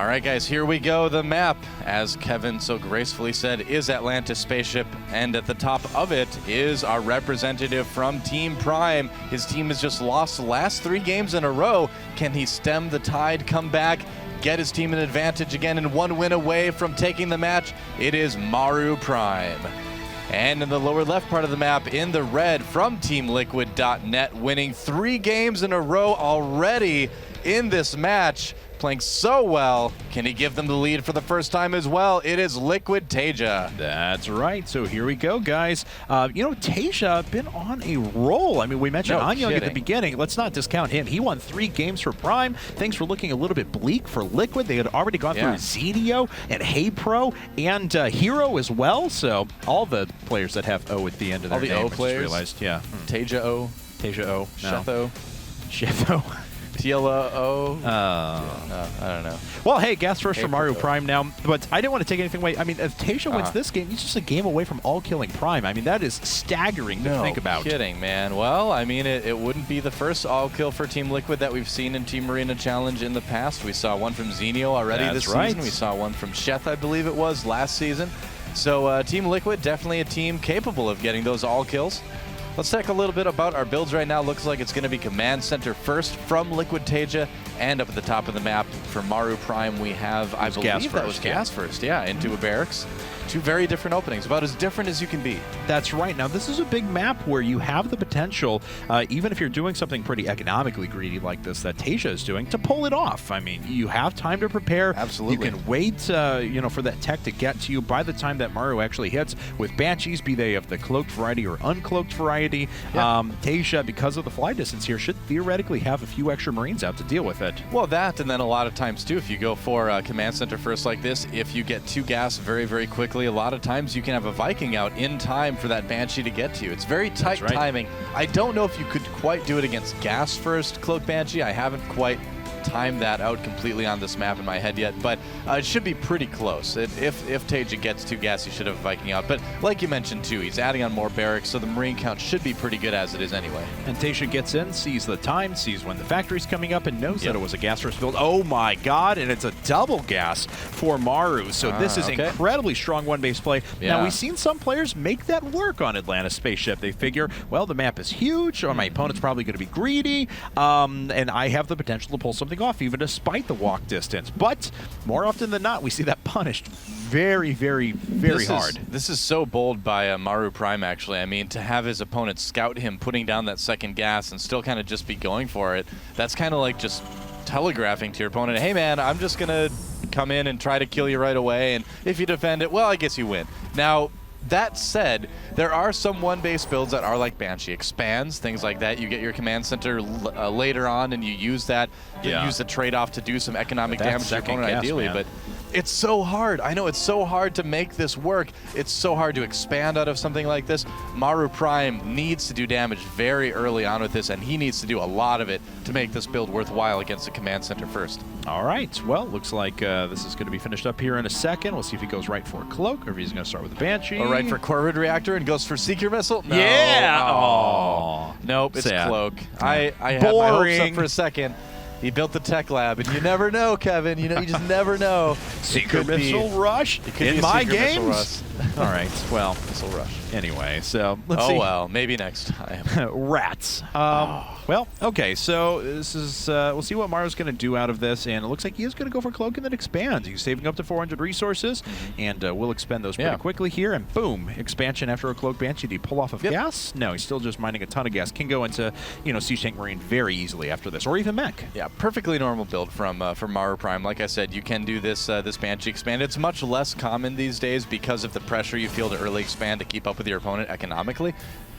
All right, guys, here we go. The map, as Kevin so gracefully said, is Atlantis Spaceship, and at the top of it is our representative from Team Prime. His team has just lost the last 3 games in a row. Can he stem the tide, come back, get his team an advantage again, and 1 win away from taking the match? It is Maru.Prime. And in the lower left part of the map, in the red, from TeamLiquid.net, winning 3 games in a row already in this match, playing so well. Can he give them the lead for the first time as well? It is Liquid TaeJa. That's right. So here we go, guys. You know, TaeJa been on a roll. I mean, we mentioned Anyang at the beginning. Let's not discount him. He won 3 games for Prime. Things were looking a little bit bleak for Liquid. They had already gone through Zedio and HeyPro and Hero as well. So all the players that have O at the end of their name. All the O players. Realized, yeah. TaeJa O. TaeJa O. Shetho. Shetho. Tiela O. I don't know. Well, hey, gas rush for Maru.Prime now, but I didn't want to take anything away. I mean, if TaeJa wins this game, he's just a game away from all-killing Prime. I mean, that is staggering to think about. No kidding, man. Well, I mean, it wouldn't be the first all-kill for Team Liquid that we've seen in Team Arena Challenge in the past. We saw one from Zenio already this season. We saw one from Sheth, I believe it was, last season. So Team Liquid, definitely a team capable of getting those all-kills. Let's talk a little bit about our builds right now. Looks like it's going to be Command Center first from Liquid TaeJa, and up at the top of the map for Maru.Prime we have, I believe that was gas first, into a barracks. 2 very different openings, about as different as you can be. That's right. Now, this is a big map where you have the potential, even if you're doing something pretty economically greedy like this that TaeJa is doing, to pull it off. I mean, you have time to prepare. Absolutely. You can wait, you know, for that tech to get to you by the time that Maru actually hits. With Banshees, be they of the cloaked variety or uncloaked variety, TaeJa, because of the fly distance here, should theoretically have a few extra Marines out to deal with it. Well, that, and then a lot of times, too, if you go for Command Center first like this, if you get 2 gas very, very quickly, a lot of times you can have a Viking out in time for that Banshee to get to you. It's very tight timing. I don't know if you could quite do it against gas first Cloak Banshee. I haven't quite timed that out completely on this map in my head yet, but it should be pretty close. If TaeJa gets 2 gas, he should have a Viking out. But like you mentioned too, he's adding on more barracks, so the Marine count should be pretty good as it is anyway. And TaeJa gets in, sees the time, sees when the factory's coming up, and knows that it was a gas first build. Oh my god, and it's a double gas for Maru. So this is incredibly strong one-base play. Now, we've seen some players make that work on Atlantis Spaceship. They figure, well, the map is huge, or my opponent's probably going to be greedy, and I have the potential to pull something off, even despite the walk distance. But more often than not, we see that punished very, very, very hard. This is so bold by Maru.Prime, actually. I mean, to have his opponent scout him, putting down that second gas, and still kind of just be going for it, that's kind of like just telegraphing to your opponent, hey man, I'm just going to come in and try to kill you right away, and if you defend it, well, I guess you win. Now, that said, there are some one-base builds that are like Banshee expands, things like that. You get your Command Center later on, and you use that. You use the trade-off to do some economic damage to your opponent, ideally. But it's so hard. I know it's so hard to make this work. It's so hard to expand out of something like this. Maru.Prime needs to do damage very early on with this, and he needs to do a lot of it to make this build worthwhile against the Command Center first. All right. Well, looks like this is going to be finished up here in a second. We'll see if he goes right for a Cloak, or if he's going to start with a Banshee. Or right for Corvid Reactor and goes for Seeker Missile? No. Yeah! Oh. Nope, it's Cloak. I had my hopes up for a second. He built the tech lab, and you never know, Kevin. You know, you just never know. Seeker Missile Rush in my games? All right, well, Missile Rush. Anyway, so let's see. Oh, well, maybe next time. Rats. Well, okay, so this is, we'll see what Maru's going to do out of this, and it looks like he is going to go for Cloak and then expand. He's saving up to 400 resources, and we'll expend those pretty quickly here, and boom, expansion after a Cloak Banshee. Did he pull off of gas? No, he's still just mining a ton of gas. Can go into, you know, Siege Tank Marine very easily after this, or even Mech. Yeah, perfectly normal build from Maru.Prime. Like I said, you can do this this Banshee expand. It's much less common these days because of the pressure you feel to early expand to keep up with your opponent economically.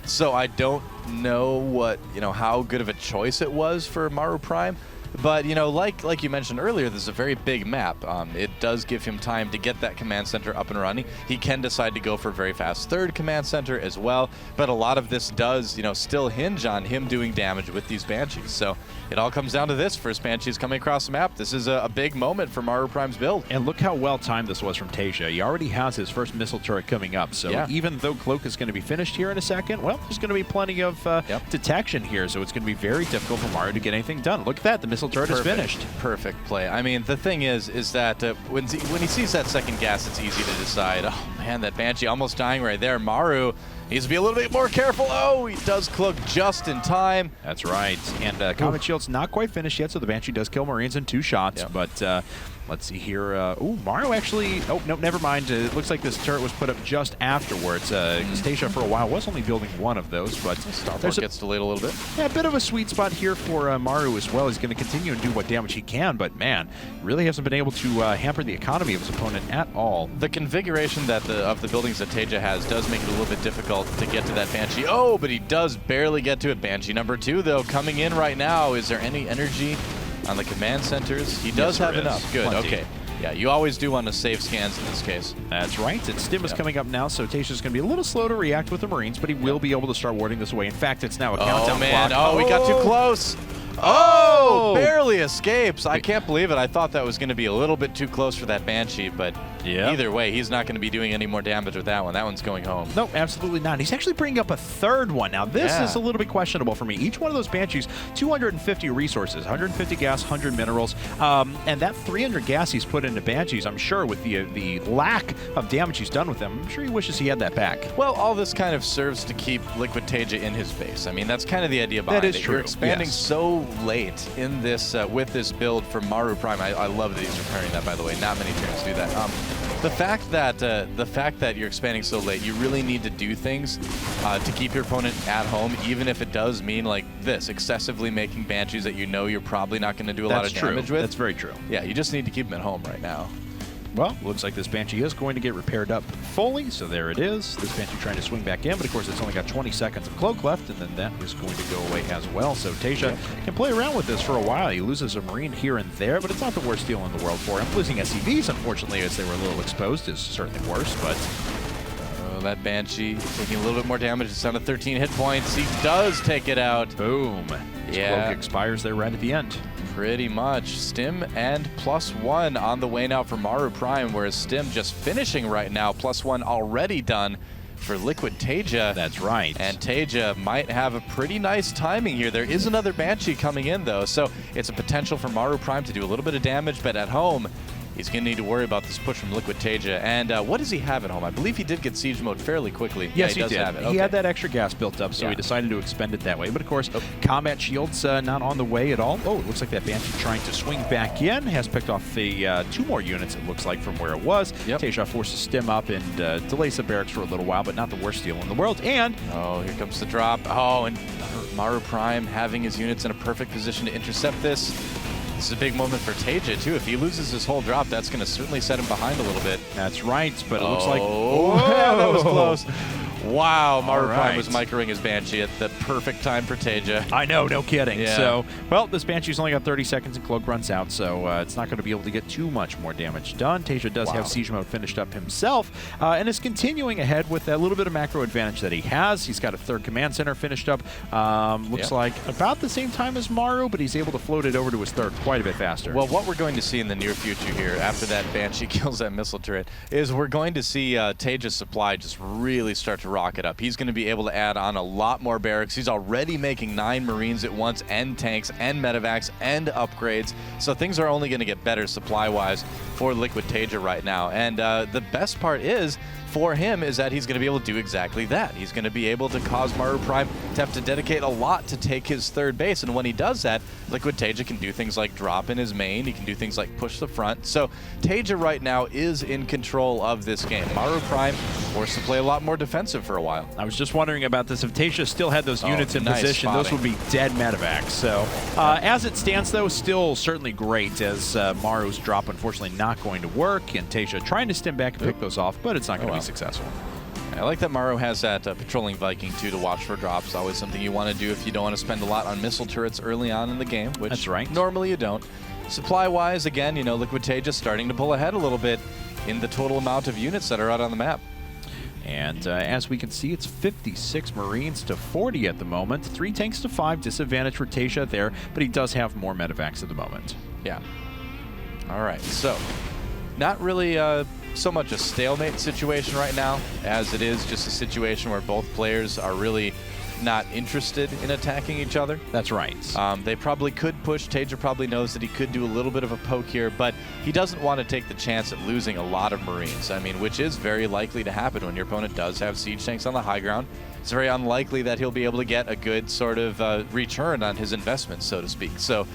So I don't know how good of a choice it was for Maru.Prime. But, you know, like you mentioned earlier, this is a very big map. It does give him time to get that command center up and running. He can decide to go for a very fast 3rd command center as well. But a lot of this does, still hinge on him doing damage with these Banshees. So it all comes down to this. First Banshees coming across the map. This is a big moment for Maru.Prime's build. And look how well timed this was from TaeJa. He already has his first missile turret coming up. So even though Cloak is going to be finished here in a second, well, there's going to be plenty of detection here. So it's going to be very difficult for Maru to get anything done. Look at that. The missile missile turret is finished. Perfect play. I mean, the thing is that when he sees that second gas, it's easy to decide, oh man, that Banshee almost dying right there. Maru needs to be a little bit more careful. Oh, he does cloak just in time. That's right. And Comet Shield's not quite finished yet, so the Banshee does kill Marines in 2 shots. Yep. But let's see here. Ooh, Maru actually... Oh, no, never mind. It looks like this turret was put up just afterwards. TaeJa for a while was only building 1 of those, but... Starport gets delayed a little bit. Yeah, a bit of a sweet spot here for Maru as well. He's going to continue and do what damage he can, but man, really hasn't been able to hamper the economy of his opponent at all. The configuration that of the buildings that TaeJa has does make it a little bit difficult to get to that Banshee. Oh, but he does barely get to it. Banshee number 2, though, coming in right now. Is there any energy on the command centers? He does have enough. Good, plenty. Okay. Yeah, you always do want to save scans in this case. That's right. And Stim is coming up now, so TaeJa's going to be a little slow to react with the Marines, but he will be able to start warding this away. In fact, it's now a countdown clock. Oh, we got too close. Oh! Barely escapes. I can't believe it. I thought that was going to be a little bit too close for that Banshee, but either way, he's not going to be doing any more damage with that one. That one's going home. No, absolutely not. He's actually bringing up a 3rd one. Now, this is a little bit questionable for me. Each one of those Banshees, 250 resources, 150 gas, 100 minerals, and that 300 gas he's put into Banshees, I'm sure with the lack of damage he's done with them, I'm sure he wishes he had that back. Well, all this kind of serves to keep Liquid TaeJa in his base. I mean, that's kind of the idea behind it. That is true. You're expanding so late in this with this build from Maru.Prime. I love that he's repairing that, by the way. Not many turns do that. The fact that you're expanding so late, you really need to do things to keep your opponent at home, even if it does mean like this, excessively making Banshees that you know you're probably not going to do a lot of damage with. That's very true. Yeah, you just need to keep them at home right now. Well, looks like this Banshee is going to get repaired up fully, so there it is. This Banshee trying to swing back in, but of course it's only got 20 seconds of cloak left, and then that is going to go away as well. So TaeJa can play around with this for a while. He loses a Marine here and there, but it's not the worst deal in the world for him. Losing SCVs, unfortunately, as they were a little exposed, is certainly worse, but... that Banshee taking a little bit more damage. It's down to 13 hit points. He does take it out. Boom. His cloak expires there right at the end. Pretty much. Stim and +1 on the way now for Maru.Prime, whereas Stim just finishing right now. +1 already done for Liquid TaeJa. That's right. And TaeJa might have a pretty nice timing here. There is another Banshee coming in, though, so it's a potential for Maru.Prime to do a little bit of damage, but at home, he's going to need to worry about this push from Liquid TaeJa. And what does he have at home? I believe he did get siege mode fairly quickly. Yes, he does have it. He had that extra gas built up, so he decided to expend it that way. But of course, combat shields not on the way at all. Oh, it looks like that Banshee trying to swing back in. Has picked off the 2 more units, it looks like, from where it was. TaeJa forces Stim up and delays the barracks for a little while, but not the worst deal in the world. And... oh, here comes the drop. Oh, and Maru.Prime having his units in a perfect position to intercept this. This is a big moment for TaeJa, too. If he loses his whole drop, that's going to certainly set him behind a little bit. That's right, but it looks like... oh, yeah, that was close. Wow, Maru.Prime was microing his Banshee at the perfect time for TaeJa. I know, no kidding. Yeah. So, well, this Banshee's only got 30 seconds and cloak runs out, so it's not going to be able to get too much more damage done. TaeJa does have siege mode finished up himself, and is continuing ahead with that little bit of macro advantage that he has. He's got a 3rd command center finished up. Looks like about the same time as Maru, but he's able to float it over to his 3rd quite a bit faster. Well, what we're going to see in the near future here, after that Banshee kills that missile turret, is we're going to see TaeJa's supply just really start to rocket up. He's going to be able to add on a lot more barracks. He's already making 9 Marines at once, and tanks, and medevacs, and upgrades. So things are only going to get better supply-wise for Liquid TaeJa right now. And the best part is, for him, is that he's going to be able to do exactly that. He's going to be able to cause Maru.Prime to have to dedicate a lot to take his 3rd base. And when he does that, Liquid TaeJa can do things like drop in his main. He can do things like push the front. So TaeJa right now is in control of this game. Maru.Prime forced to play a lot more defensive for a while. I was just wondering about this. If TaeJa still had those units in position, those would be dead medevacs. So as it stands, though, still certainly great, as Maru's drop unfortunately not going to work, and TaeJa trying to stem back and pick those off, but it's not going to be successful. I like that Maru has that patrolling Viking, too, to watch for drops. Always something you want to do if you don't want to spend a lot on missile turrets early on in the game, which normally you don't. Supply-wise, again, you know, Liquid TaeJa starting to pull ahead a little bit in the total amount of units that are out on the map. And as we can see, it's 56 Marines to 40 at the moment. 3 tanks to 5, disadvantage for TaeJa there, but he does have more medevacs at the moment. Yeah. All right, so not really so much a stalemate situation right now, as it is just a situation where both players are really not interested in attacking each other. That's right. They probably could push. TaeJa probably knows that he could do a little bit of a poke here, but he doesn't want to take the chance of losing a lot of Marines. I mean, which is very likely to happen when your opponent does have siege tanks on the high ground. It's very unlikely that he'll be able to get a good sort of return on his investment, so to speak. So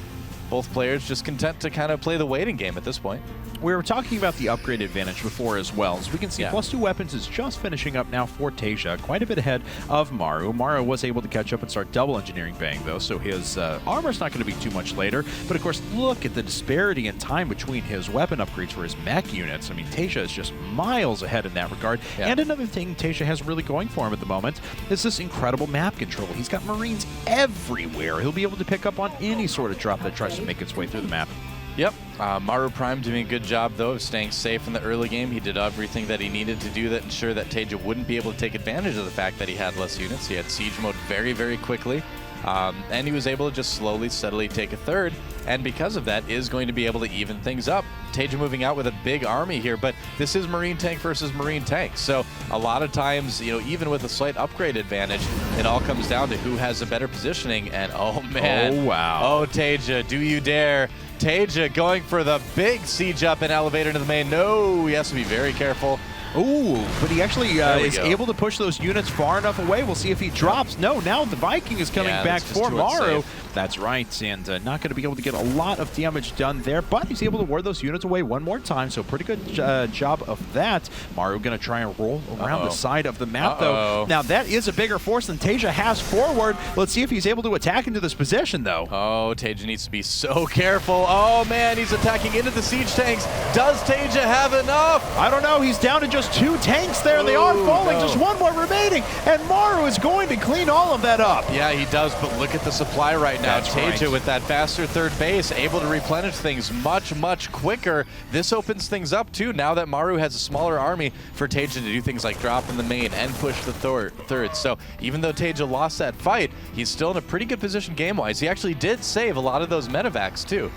both players just content to kind of play the waiting game at this point. We were talking about the upgrade advantage before as well. As we can see, +2 weapons is just finishing up now for TaeJa, quite a bit ahead of Maru. Maru was able to catch up and start double engineering bang, though, so his armor's not going to be too much later. But, of course, look at the disparity in time between his weapon upgrades for his mech units. I mean, TaeJa is just miles ahead in that regard. And another thing TaeJa has really going for him at the moment is this incredible map control. He's got Marines everywhere. He'll be able to pick up on any sort of drop that tries to make its way through the map. Yep. Maru.Prime doing a good job, though, of staying safe in the early game. He did everything that he needed to do that ensure that TaeJa wouldn't be able to take advantage of the fact that he had less units. He had siege mode very, very quickly, and he was able to just slowly, steadily take a third, and because of that, is going to be able to even things up. TaeJa moving out with a big army here, but this is Marine tank versus Marine tank, so a lot of times, you know, even with a slight upgrade advantage, it all comes down to who has a better positioning, and oh man. Oh wow. Oh, TaeJa, do you dare? TaeJa going for the big siege up and elevator into the main. No, he has to be very careful. Ooh, but he actually is able to push those units far enough away. We'll see if he drops. No, now the Viking is coming back for Maru. That's right, and not going to be able to get a lot of damage done there, but he's able to ward those units away one more time, so pretty good job of that. Maru going to try and roll around the side of the map, though. Now, that is a bigger force than TaeJa has forward. Let's see if he's able to attack into this position, though. Oh, TaeJa needs to be so careful. Oh, man, he's attacking into the siege tanks. Does TaeJa have enough? I don't know. He's down to just 2 tanks there. They are falling. Just 1 more remaining, and Maru is going to clean all of that up. Yeah, he does, but look at the supply right now. TaeJa with that faster third base, able to replenish things much, much quicker. This opens things up, too, now that Maru has a smaller army for TaeJa to do things like drop in the main and push the third. So even though TaeJa lost that fight, he's still in a pretty good position game-wise. He actually did save a lot of those medevacs, too.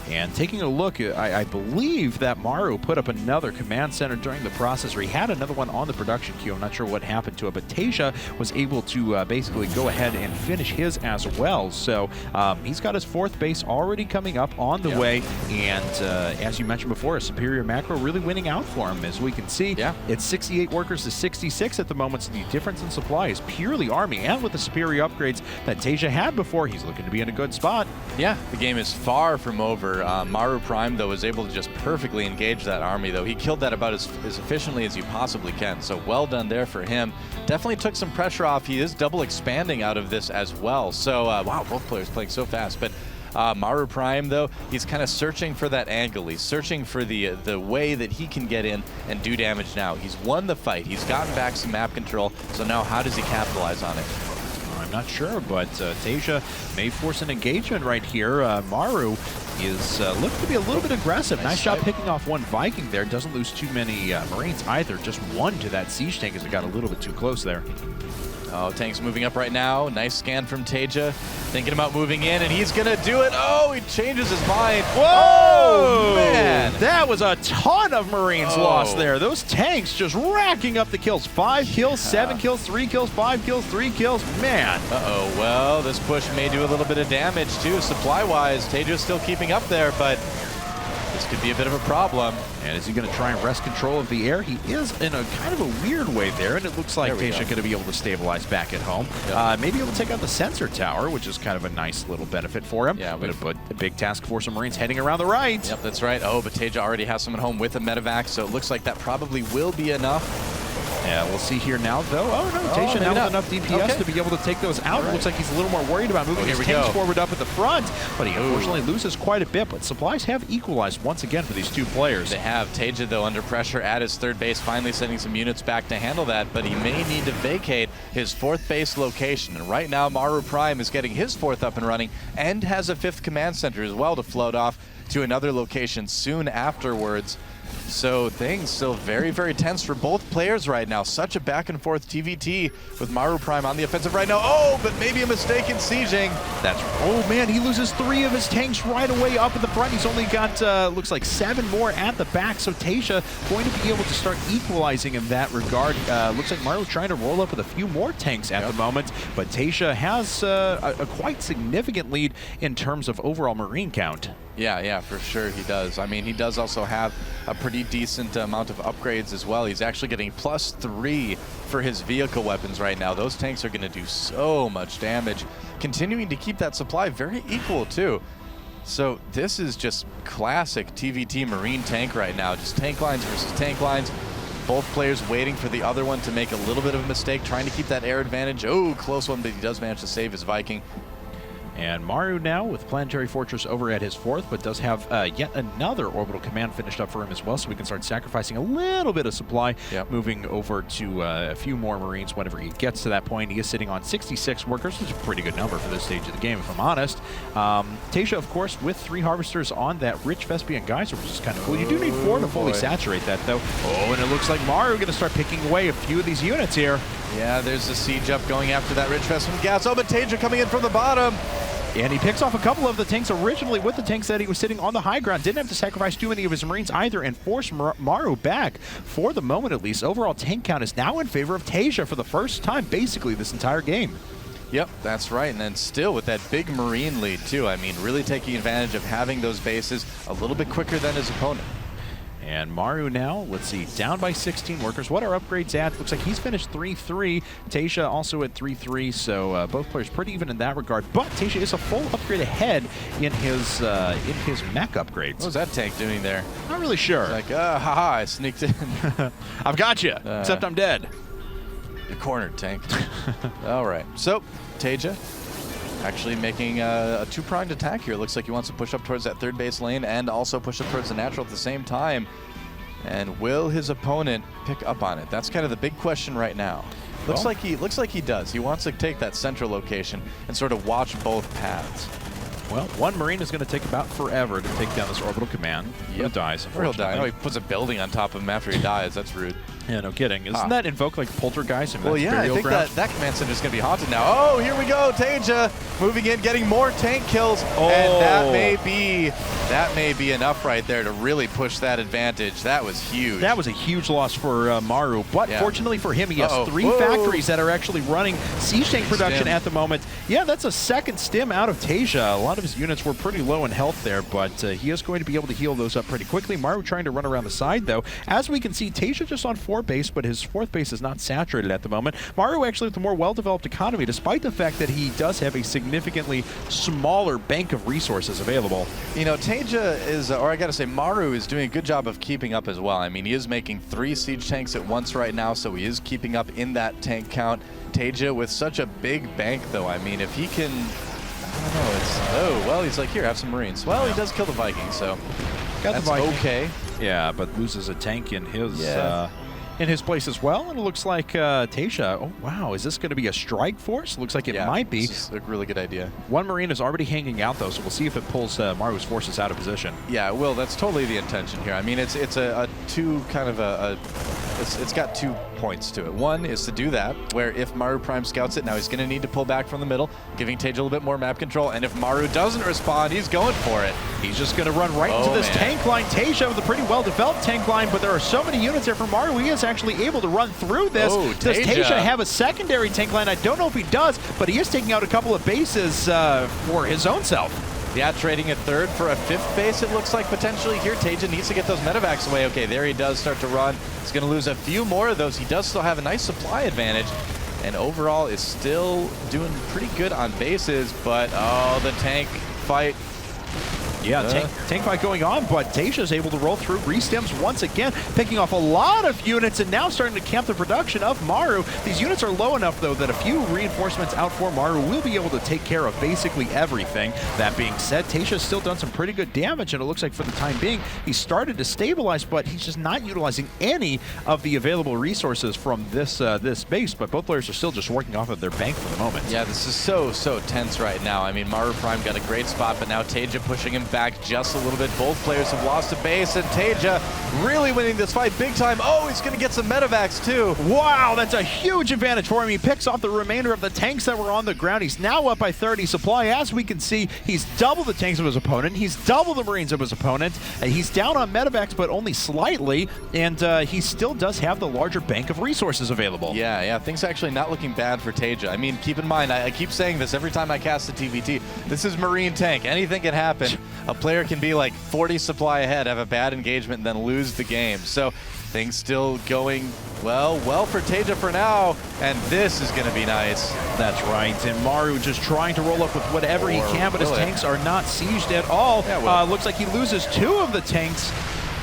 And taking a look, I believe that Maru put up another command center during the process, or he had another one on the production queue. I'm not sure what happened to it, but TaeJa was able to basically go ahead and finish his as well. So he's got his 4th base already coming up on the way, and as you mentioned before, a superior macro really winning out for him. As we can see, it's 68 workers to 66 at the moment, so the difference in supply is purely army, and with the superior upgrades that TaeJa had before, he's looking to be in a good spot. Yeah, the game is far from over. Maru.Prime, though, was able to just perfectly engage that army, though. He killed that about as efficiently as you possibly can, so well done there for him. Definitely took some pressure off. He is double expanding out of this as well. So, wow, both players playing so fast. But Maru.Prime, though, he's kind of searching for that angle. He's searching for the way that he can get in and do damage now. He's won the fight. He's gotten back some map control, so now how does he capitalize on it? I'm not sure, but TaeJa may force an engagement right here. Maru is looking to be a little bit aggressive. Nice job picking off 1 Viking there. Doesn't lose too many Marines either. Just 1 to that siege tank as it got a little bit too close there. Oh, tank's moving up right now. Nice scan from TaeJa. Thinking about moving in, and he's going to do it. Oh, he changes his mind. Whoa! Oh, man. That was a ton of Marines lost there. Those tanks just racking up the kills. 5 kills, 7 kills, 3 kills, 5 kills, 3 kills. Man. Uh-oh. Well, this push may do a little bit of damage, too, supply-wise. TaeJa's still keeping up there, but this could be a bit of a problem. And is he going to try and wrest control of the air? He is in a kind of a weird way there, and it looks like TaeJa going to be able to stabilize back at home. Maybe able to take out the sensor tower, which is kind of a nice little benefit for him. Yeah, but a big task force of Marines heading around the right. Yep, that's right. Oh, but TaeJa already has someone home with a medevac, so it looks like that probably will be enough. Yeah, we'll see here now, though. Oh, no, TaeJa now with enough DPS to be able to take those out. It looks like he's a little more worried about moving his tanks forward up at the front, but he unfortunately loses quite a bit. But supplies have equalized once again for these 2 players. They have. TaeJa, though, under pressure at his 3rd base, finally sending some units back to handle that, but he may need to vacate his 4th base location. And right now, Maru.Prime is getting his 4th up and running and has a 5th command center as well to float off to another location soon afterwards. So things still very, very tense for both players right now. Such a back and forth TVT with Maru.Prime on the offensive right now. Oh, but maybe a mistake in sieging. That's, oh man, he loses 3 of his tanks right away up at the front. He's only got, looks like 7 more at the back. So TaeJa going to be able to start equalizing in that regard. Looks like Maru trying to roll up with a few more tanks at the moment, but TaeJa has a quite significant lead in terms of overall Marine count. Yeah, for sure he does. I mean, he does also have a pretty decent amount of upgrades as well. He's actually getting +3 for his vehicle weapons right now. Those tanks are going to do so much damage, continuing to keep that supply very equal too. So this is just classic TVT Marine tank right now. Just tank lines versus tank lines. Both players waiting for the other one to make a little bit of a mistake, trying to keep that air advantage. Oh, close one, but he does manage to save his Viking. And Maru now with Planetary Fortress over at his 4th, but does have yet another orbital command finished up for him as well, so we can start sacrificing a little bit of supply, moving over to a few more Marines whenever he gets to that point. He is sitting on 66 workers, which is a pretty good number for this stage of the game, if I'm honest. TaeJa, of course, with 3 Harvesters on that rich Vespian Geyser, which is kind of cool. You do need 4 to fully saturate that, though. Oh, and it looks like Maru going to start picking away a few of these units here. Yeah, there's a siege up going after that rich Vespian gas. Oh, but TaeJa coming in from the bottom. And he picks off a couple of the tanks originally with the tanks that he was sitting on the high ground. Didn't have to sacrifice too many of his Marines either and force Maru back for the moment at least. Overall tank count is now in favor of TaeJa for the first time basically this entire game. Yep, that's right. And then still with that big Marine lead too. I mean, really taking advantage of having those bases a little bit quicker than his opponent. And Maru now, let's see, down by 16 workers. What are upgrades at? Looks like he's finished 3-3. TaeJa also at 3-3, so both players pretty even in that regard. But TaeJa is a full upgrade ahead in his mech upgrades. What was that tank doing there? Not really sure. It's like, haha, I sneaked in. I've got you, except I'm dead. You're cornered, tank. All right, so TaeJa actually making a 2-pronged attack here. Looks like he wants to push up towards that 3rd base lane and also push up towards the natural at the same time. And will his opponent pick up on it? That's kind of the big question right now. Looks like he does. He wants to take that central location and sort of watch both paths. Well, one Marine is going to take about forever to take down this orbital command. He dies, or he'll die. Oh, he puts a building on top of him after he dies. That's rude. Yeah, no kidding. Isn't that invoke like Poltergeist? Well, yeah, I think that command center is going to be haunted now. Oh, here we go. TaeJa moving in, getting more tank kills. Oh. And that may be enough right there to really push that advantage. That was huge. That was a huge loss for Maru. But fortunately for him, he has 3 factories that are actually running siege tank production at the moment. Yeah, that's a second stim out of TaeJa. A lot of his units were pretty low in health there, but he is going to be able to heal those up pretty quickly. Maru trying to run around the side, though. As we can see, TaeJa just on 4 base, but his 4th base is not saturated at the moment. Maru actually with a more well-developed economy, despite the fact that he does have a significantly smaller bank of resources available. You know, TaeJa is, or I gotta say, Maru is doing a good job of keeping up as well. I mean, he is making 3 siege tanks at once right now, so he is keeping up in that tank count. TaeJa with such a big bank, though. I mean, if he can, I don't know, oh, well, he's like, here, have some Marines. Well, he does kill the Viking, so that's okay. Yeah, but loses a tank in his place as well, and it looks like TaeJa, oh wow, is this going to be a strike force? Looks like it might be. This is a really good idea. One Marine is already hanging out though, so we'll see if it pulls Maru's forces out of position. Yeah, it will. That's totally the intention here. I mean, it's a two kind of it's got 2 points to it. One is to do that, where if Maru.Prime scouts it, now he's going to need to pull back from the middle, giving TaeJa a little bit more map control, and if Maru doesn't respond, he's going for it. He's just going to run right into this tank line. TaeJa with a pretty well-developed tank line, but there are so many units there for Maru, he is actually able to run through this. Does TaeJa have a secondary tank line? I don't know if he does, but he is taking out a couple of bases for his own self. Yeah, trading a 3rd for a 5th base, it looks like potentially here. TaeJa needs to get those medevacs away. Okay, there he does start to run. He's going to lose a few more of those. He does still have a nice supply advantage, and overall is still doing pretty good on bases, but oh, the tank fight. Yeah, tank fight going on, but TaeJa is able to roll through re-stems once again, picking off a lot of units and now starting to camp the production of Maru. These units are low enough, though, that a few reinforcements out for Maru will be able to take care of basically everything. That being said, TaeJa's still done some pretty good damage, and it looks like for the time being, he started to stabilize, but he's just not utilizing any of the available resources from this base, but both players are still just working off of their bank for the moment. Yeah, this is so tense right now. I mean, Maru.Prime got a great spot, but now TaeJa pushing him back just a little bit. Both players have lost a base, and TaeJa really winning this fight big time. Oh, he's going to get some medevacs too. Wow, that's a huge advantage for him. He picks off the remainder of the tanks that were on the ground. He's now up by 30 supply. As we can see, he's double the tanks of his opponent. He's double the Marines of his opponent. He's down on medevacs, but only slightly, and he still does have the larger bank of resources available. Yeah, things actually not looking bad for TaeJa. I mean, keep in mind, I keep saying this every time I cast a TVT. This is Marine tank. Anything can happen. A player can be like 40 supply ahead, have a bad engagement, and then lose the game. So things still going well for TaeJa for now, and this is going to be nice. That's right, and Maru just trying to roll up with whatever he can, but his tanks are not sieged at all. Yeah, looks like he loses 2 of the tanks.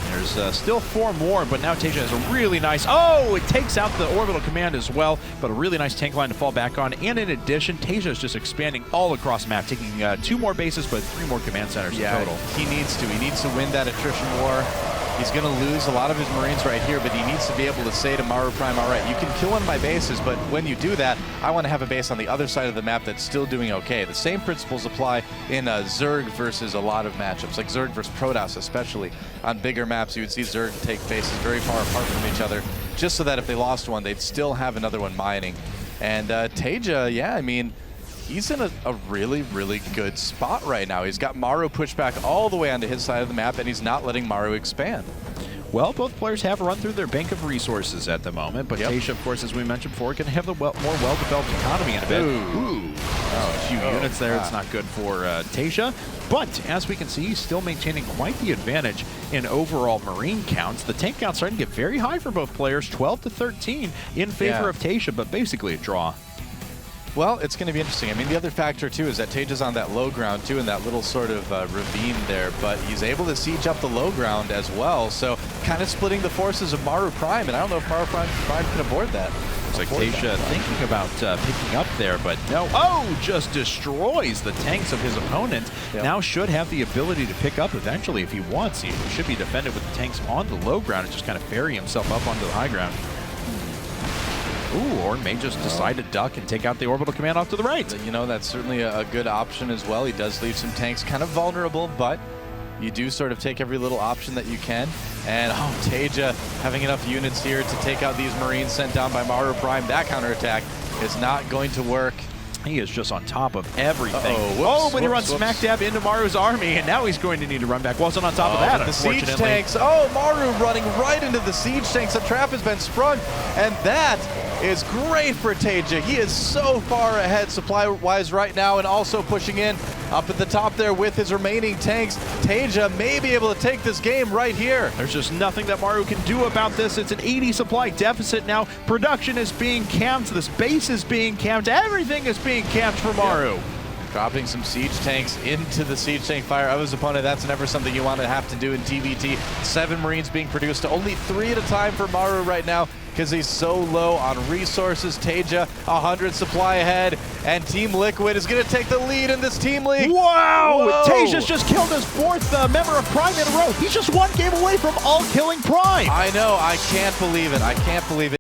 There's still 4 more, but now TaeJa has a really nice... Oh, it takes out the orbital command as well, but a really nice tank line to fall back on. And in addition, TaeJa is just expanding all across the map, taking 2 more bases, but 3 more command centers in total. He needs to. He needs to win that attrition war. He's going to lose a lot of his Marines right here, but he needs to be able to say to Maru.Prime, all right, you can kill one of my bases, but when you do that, I want to have a base on the other side of the map that's still doing okay. The same principles apply in Zerg versus a lot of matchups, like Zerg versus Protoss especially. On bigger maps, you would see Zerg take bases very far apart from each other, just so that if they lost one, they'd still have another one mining. And TaeJa, yeah, I mean, he's in a really, really good spot right now. He's got Maru pushed back all the way onto his side of the map, and he's not letting Maru expand. Well, both players have run through their bank of resources at the moment, but TaeJa, of course, as we mentioned before, can have the more well-developed economy in a bit. A few units there. It's not good for TaeJa. But as we can see, he's still maintaining quite the advantage in overall Marine counts. The tank count's starting to get very high for both players, 12 to 13 in favor of TaeJa, but basically a draw. Well, it's going to be interesting. I mean, the other factor, too, is that TaeJa's on that low ground, too, in that little sort of ravine there, but he's able to siege up the low ground as well, so kind of splitting the forces of Maru.Prime, and I don't know if Maru.Prime can avoid that. Looks like TaeJa thinking about picking up there, but no. Oh, just destroys the tanks of his opponent. Now should have the ability to pick up eventually if he wants. He should be defended with the tanks on the low ground and just kind of ferry himself up onto the high ground. Ooh, or may just decide to duck and take out the orbital command off to the right. You know, that's certainly a good option as well. He does leave some tanks kind of vulnerable, but you do sort of take every little option that you can. And, TaeJa having enough units here to take out these Marines sent down by Maru.Prime. That counterattack is not going to work. He is just on top of everything. But he runs smack dab into Maru's army, and now he's going to need to run back. Wasn't on top of that, the siege tanks. Oh, Maru running right into the siege tanks. A trap has been sprung, and that is great for TaeJa. He is so far ahead supply-wise right now, and also pushing in up at the top there with his remaining tanks. TaeJa may be able to take this game right here. There's just nothing that Maru can do about this. It's an 80 supply deficit now. Production is being camped. This base is being camped. Everything is being camped for Maru. Dropping some siege tanks into the siege tank fire of his opponent. That's never something you want to have to do in TVT. 7 Marines being produced to only 3 at a time for Maru right now because he's so low on resources. TaeJa, 100 supply ahead, and Team Liquid is going to take the lead in this team league. Wow! TaeJa's just killed his 4th member of Prime in a row. He's just 1 game away from all killing Prime. I know. I can't believe it. I can't believe it.